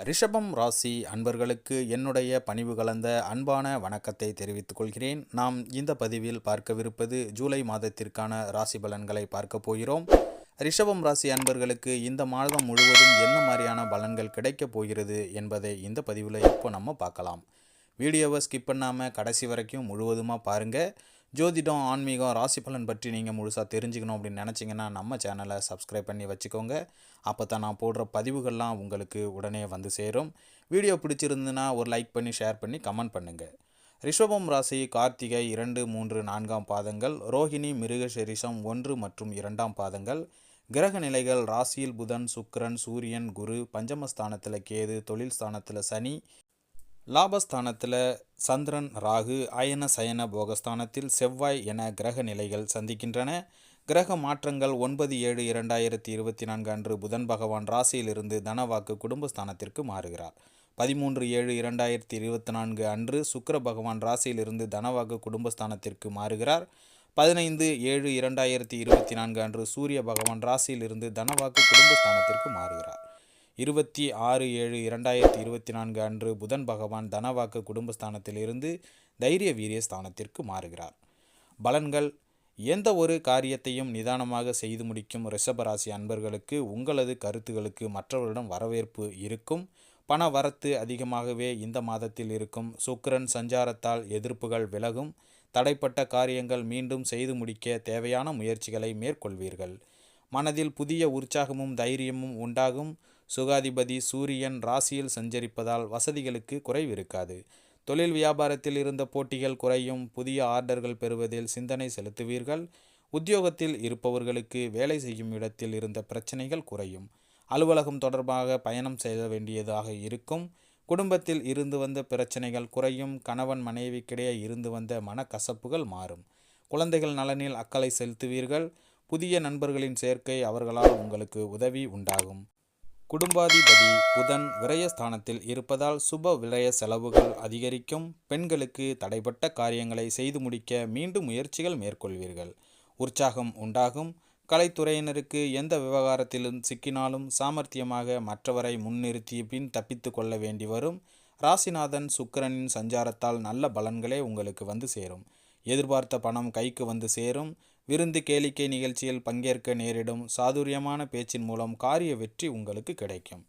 ரிஷபம் ராசி அன்பர்களுக்கு என்னுடைய பணிவு கலந்த அன்பான வணக்கத்தை தெரிவித்துக் கொள்கிறேன். நாம் இந்த பதிவில் பார்க்கவிருப்பது ஜூலை மாதத்திற்கான ராசி பலன்களை பார்க்க போகிறோம். ரிஷபம் ராசி அன்பர்களுக்கு இந்த மாதம் முழுவதும் என்ன மாதிரியான பலன்கள் கிடைக்கப் போகிறது என்பதை இந்த பதிவில் இப்போ நம்ம பார்க்கலாம். வீடியோவை ஸ்கிப் பண்ணாமல் கடைசி வரைக்கும் முழுவதுமாக பாருங்கள். ஜோதிடம், ஆன்மீகம், ராசி பலன் பற்றி நீங்கள் முழுசாக தெரிஞ்சுக்கணும் அப்படின்னு நினச்சிங்கன்னா நம்ம சேனலை சப்ஸ்கிரைப் பண்ணி வச்சுக்கோங்க. அப்போ தான் நான் போடுற பதிவுகள்லாம் உங்களுக்கு உடனே வந்து சேரும். வீடியோ பிடிச்சிருந்துன்னா ஒரு லைக் பண்ணி, ஷேர் பண்ணி, கமெண்ட் பண்ணுங்கள். ரிஷபம் ராசி கார்த்திகை 2, 3, 4ஆம் பாதங்கள், ரோஹிணி, மிருகசீரிஷம் 1 மற்றும் 2ஆம் பாதங்கள். கிரக நிலைகள்: ராசியில் புதன், சுக்கிரன், சூரியன், குரு, பஞ்சமஸ்தானத்தில் கேது, தொழில் ஸ்தானத்தில் சனி, லாபஸ்தானத்தில் சந்திரன், ராகு, அயன சயன போகஸ்தானத்தில் செவ்வாய் என கிரக நிலைகள் சந்திக்கின்றன. கிரக மாற்றங்கள்: 9/7/2024 அன்று புதன் பகவான் ராசியிலிருந்து தனவாக்கு குடும்பஸ்தானத்திற்கு மாறுகிறார். 13/7/2024 அன்று சுக்கிர பகவான் ராசியிலிருந்து தனவாக்கு குடும்பஸ்தானத்திற்கு மாறுகிறார். 15/7/2024 அன்று சூரிய பகவான் ராசியிலிருந்து தனவாக்கு குடும்பஸ்தானத்திற்கு மாறுகிறார். 26/7/2024 அன்று புதன் பகவான் தனவாக்கு குடும்பஸ்தானத்திலிருந்து தைரிய வீரிய ஸ்தானத்திற்கு மாறுகிறார். பலன்கள்: எந்த ஒரு காரியத்தையும் நிதானமாக செய்து முடிக்கும் ரிஷபராசி அன்பர்களுக்கு உங்களது கருத்துகளுக்கு மற்றவர்களிடம் வரவேற்பு இருக்கும். பண வரத்து அதிகமாகவே இந்த மாதத்தில் இருக்கும். சுக்கிரன் சஞ்சாரத்தால் எதிர்ப்புகள் விலகும். தடைப்பட்ட காரியங்கள் மீண்டும் செய்து முடிக்க தேவையான முயற்சிகளை மேற்கொள்வீர்கள். மனதில் புதிய உற்சாகமும் தைரியமும் உண்டாகும். சுகாதிபதி சூரியன் ராசியில் சஞ்சரிப்பதால் வசதிகளுக்கு குறைவிருக்காது. தொழில் வியாபாரத்தில் இருந்த போட்டிகள் குறையும். புதிய ஆர்டர்கள் பெறுவதில் சிந்தனை செலுத்துவீர்கள். உத்தியோகத்தில் இருப்பவர்களுக்கு வேலை செய்யும் இடத்தில் இருந்த பிரச்சனைகள் குறையும். அலுவலகம் தொடர்பாக பயணம் செய்ய வேண்டியதாக இருக்கும். குடும்பத்தில் இருந்து வந்த பிரச்சனைகள் குறையும். கணவன் மனைவிக்கிடையே இருந்து வந்த மனக்கசப்புகள் மாறும். குழந்தைகள் நலனில் அக்கறை செலுத்துவீர்கள். புதிய நண்பர்களின் சேர்க்கை அவர்களால் உங்களுக்கு உதவி உண்டாகும். குடும்பாதிபதி புதன் விரயஸ்தானத்தில் இருப்பதால் சுப விரய செலவுகள் அதிகரிக்கும். பெண்களுக்கு தடைப்பட்ட காரியங்களை செய்து முடிக்க மீண்டும் முயற்சிகள் மேற்கொள்வீர்கள். உற்சாகம் உண்டாகும். கலைத்துறையினருக்கு எந்த விவகாரத்திலும் சிக்கினாலும் சாமர்த்தியமாக மற்றவரை முன்னிறுத்தி பின் தப்பித்து கொள்ள வேண்டி வரும். ராசிநாதன் சுக்கிரனின் சஞ்சாரத்தால் நல்ல பலன்களே உங்களுக்கு வந்து சேரும். எதிர்பார்த்த பணம் கைக்கு வந்து சேரும். விருந்து கேளிக்கை நிகழ்ச்சியில் பங்கேற்க நேரிடும். சாதுரியமான பேச்சின் மூலம் காரிய வெற்றி உங்களுக்கு கிடைக்கும்.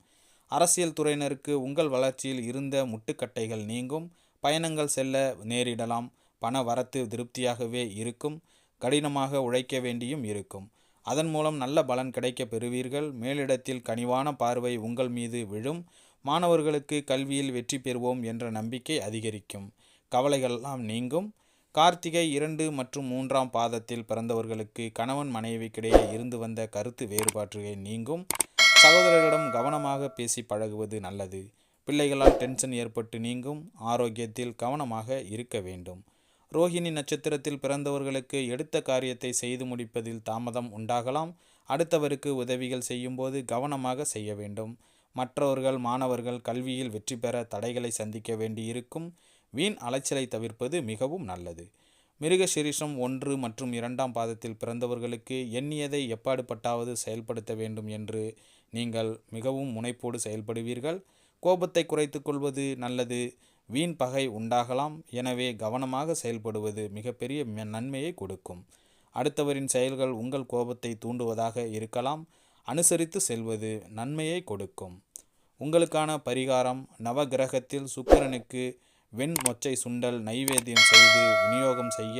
அரசியல் துறையினருக்கு உங்கள் வளர்ச்சியில் இருந்த முட்டுக்கட்டைகள் நீங்கும். பயணங்கள் செல்ல நேரிடலாம். பண வரத்து திருப்தியாகவே இருக்கும். கடினமாக உழைக்க வேண்டியும் இருக்கும். அதன் மூலம் நல்ல பலன் கிடைக்க பெறுவீர்கள். மேலிடத்தில் கனிவான பார்வை உங்கள் மீது விழும். மாணவர்களுக்கு கல்வியில் வெற்றி பெறுவோம் என்ற நம்பிக்கை அதிகரிக்கும். கவலைகளெல்லாம் நீங்கும். கார்த்திகை 2 மற்றும் 3ஆம் பாதத்தில் பிறந்தவர்களுக்கு கணவன் மனைவிக்கிடையே இருந்து வந்த கருத்து வேறுபாடுகள் நீங்கும். சகோதரர்களிடம் கவனமாக பேசி பழகுவது நல்லது. பிள்ளைகளால் டென்ஷன் ஏற்பட்டு நீங்கும். ஆரோக்கியத்தில் கவனமாக இருக்க வேண்டும். ரோஹிணி நட்சத்திரத்தில் பிறந்தவர்களுக்கு எடுத்த காரியத்தை செய்து முடிப்பதில் தாமதம் உண்டாகலாம். அடுத்தவருக்கு உதவிகள் செய்யும்போது கவனமாக செய்ய வேண்டும். மற்றவர்கள் மாணவர்கள் கல்வியில் வெற்றி பெற தடைகளை சந்திக்க வேண்டியிருக்கும். வீண் அலைச்சலை தவிர்ப்பது மிகவும் நல்லது. மிருகசீரிஷம் 1 மற்றும் 2ஆம் பாதத்தில் பிறந்தவர்களுக்கு எண்ணியதை எப்பாடுபட்டாவது செயல்படுத்த வேண்டும் என்று நீங்கள் மிகவும் முனைப்போடு செயல்படுவீர்கள். கோபத்தை குறைத்து கொள்வது நல்லது. வீண் பகை உண்டாகலாம். எனவே கவனமாக செயல்படுவது மிகப்பெரிய நன்மையை கொடுக்கும். அடுத்தவரின் செயல்கள் உங்கள் கோபத்தை தூண்டுவதாக இருக்கலாம். அனுசரித்து செல்வது நன்மையை கொடுக்கும். உங்களுக்கான பரிகாரம்: நவகிரகத்தில் சுக்கிரனுக்கு வெண்மொச்சை சுண்டல் நைவேத்தியம் செய்து விநியோகம் செய்ய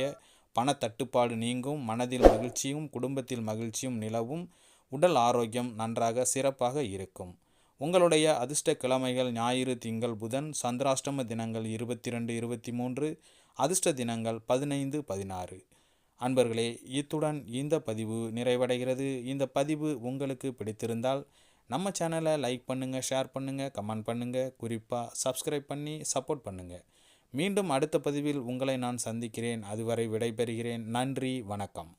பணத்தட்டுப்பாடு நீங்கும். மனதில் மகிழ்ச்சியும் குடும்பத்தில் மகிழ்ச்சியும் நிலவும். உடல் ஆரோக்கியம் நன்றாக சிறப்பாக இருக்கும். உங்களுடைய அதிர்ஷ்ட கிழமைகள் ஞாயிறு, திங்கள், புதன். சந்திராஷ்டம தினங்கள் 22, 23. அதிர்ஷ்ட தினங்கள் 15, 16. அன்பர்களே, இத்துடன் இந்த பதிவு நிறைவடைகிறது. இந்த பதிவு உங்களுக்கு பிடித்திருந்தால் நம்ம சேனலை லைக் பண்ணுங்கள், ஷேர் பண்ணுங்கள், கமெண்ட் பண்ணுங்கள். குறிப்பாக சப்ஸ்கிரைப் பண்ணி சப்போர்ட் பண்ணுங்கள். மீண்டும் அடுத்த பதிவில் உங்களை நான் சந்திக்கிறேன். அதுவரை விடைபெறுகிறேன். நன்றி, வணக்கம்.